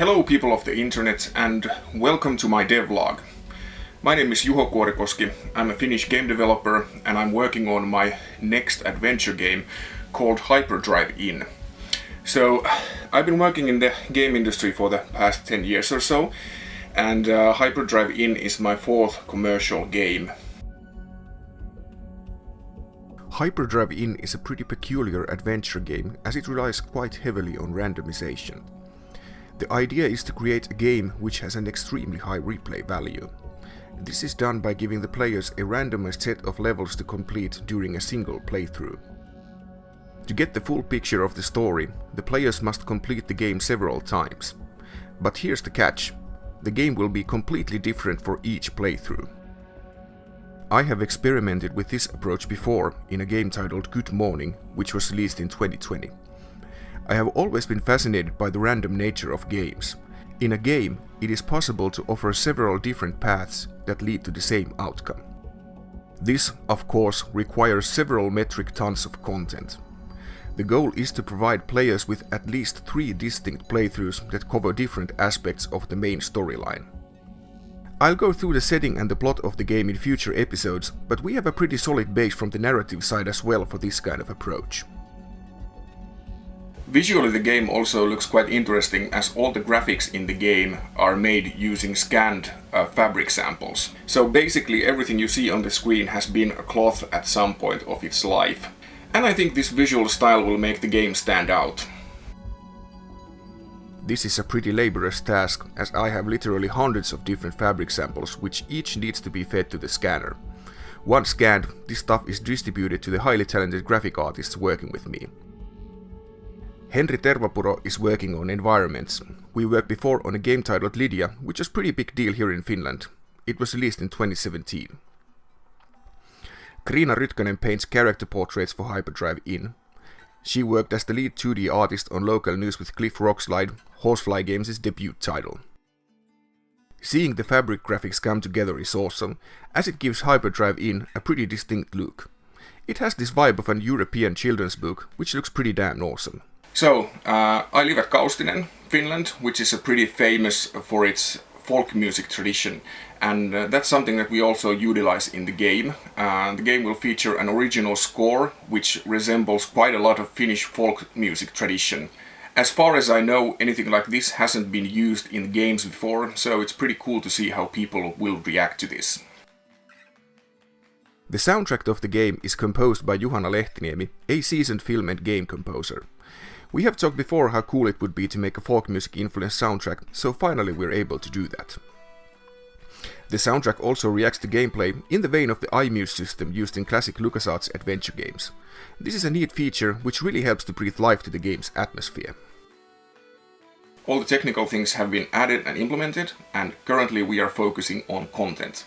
Hello people of the internet and welcome to my devlog. My name is Juho Kuorikoski, I'm a Finnish game developer and I'm working on my next adventure game called Hyperdrive Inn. So I've been working in the game industry for the past 10 years or so, and Hyperdrive Inn is my fourth commercial game. Hyperdrive Inn is a pretty peculiar adventure game as it relies quite heavily on randomization. The idea is to create a game which has an extremely high replay value. This is done by giving the players a randomized set of levels to complete during a single playthrough. To get the full picture of the story, the players must complete the game several times. But here's the catch: the game will be completely different for each playthrough. I have experimented with this approach before in a game titled Good Morning, which was released in 2020. I have always been fascinated by the random nature of games. In a game, it is possible to offer several different paths that lead to the same outcome. This, of course, requires several metric tons of content. The goal is to provide players with at least 3 distinct playthroughs that cover different aspects of the main storyline. I'll go through the setting and the plot of the game in future episodes, but we have a pretty solid base from the narrative side as well for this kind of approach. Visually the game also looks quite interesting as all the graphics in the game are made using scanned fabric samples. So basically everything you see on the screen has been a cloth at some point of its life. And I think this visual style will make the game stand out. This is a pretty laborious task, as I have literally hundreds of different fabric samples which each needs to be fed to the scanner. Once scanned, this stuff is distributed to the highly talented graphic artists working with me. Henri Tervapuro is working on environments. We worked before on a game titled Lydia, which was a pretty big deal here in Finland. It was released in 2017. Kriina Rytkönen paints character portraits for Hyperdrive Inn. She worked as the lead 2D artist on Local News with Cliff Rockslide, Horsefly Games' debut title. Seeing the fabric graphics come together is awesome, as it gives Hyperdrive Inn a pretty distinct look. It has this vibe of an European children's book, which looks pretty damn awesome. So, I live at Kaustinen, Finland, which is pretty famous for its folk music tradition, and that's something that we also utilize in the game. The game will feature an original score which resembles quite a lot of Finnish folk music tradition. As far as I know, anything like this hasn't been used in games before, so it's pretty cool to see how people will react to this. The soundtrack of the game is composed by Juhana Lehtiniemi, a seasoned film and game composer. We have talked before how cool it would be to make a folk music influenced soundtrack, so finally we're able to do that. The soundtrack also reacts to gameplay in the vein of the iMuse system used in classic LucasArts adventure games. This is a neat feature which really helps to breathe life to the game's atmosphere. All the technical things have been added and implemented, and currently we are focusing on content.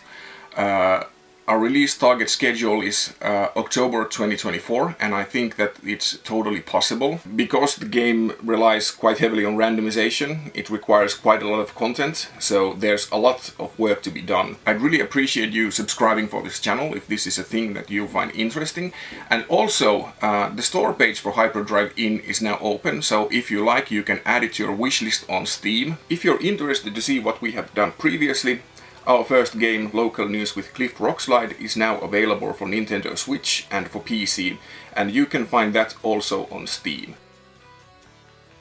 Our release target schedule is October 2024, and I think that it's totally possible. Because the game relies quite heavily on randomization, it requires quite a lot of content, so there's a lot of work to be done. I'd really appreciate you subscribing for this channel if this is a thing that you find interesting. And also, the store page for Hyperdrive Inn is now open, so if you like, you can add it to your wishlist on Steam. If you're interested to see what we have done previously, our first game, Local News with Cliff Rockslide, is now available for Nintendo Switch and for PC, and you can find that also on Steam.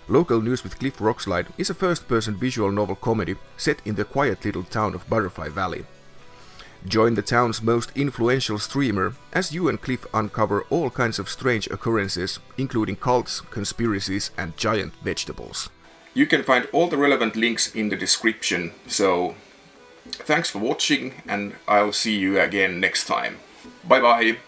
Local News with Cliff Rockslide is a first-person visual novel comedy set in the quiet little town of Butterfly Valley. Join the town's most influential streamer as you and Cliff uncover all kinds of strange occurrences, including cults, conspiracies, and giant vegetables. You can find all the relevant links in the description, so thanks for watching, and I'll see you again next time. Bye bye!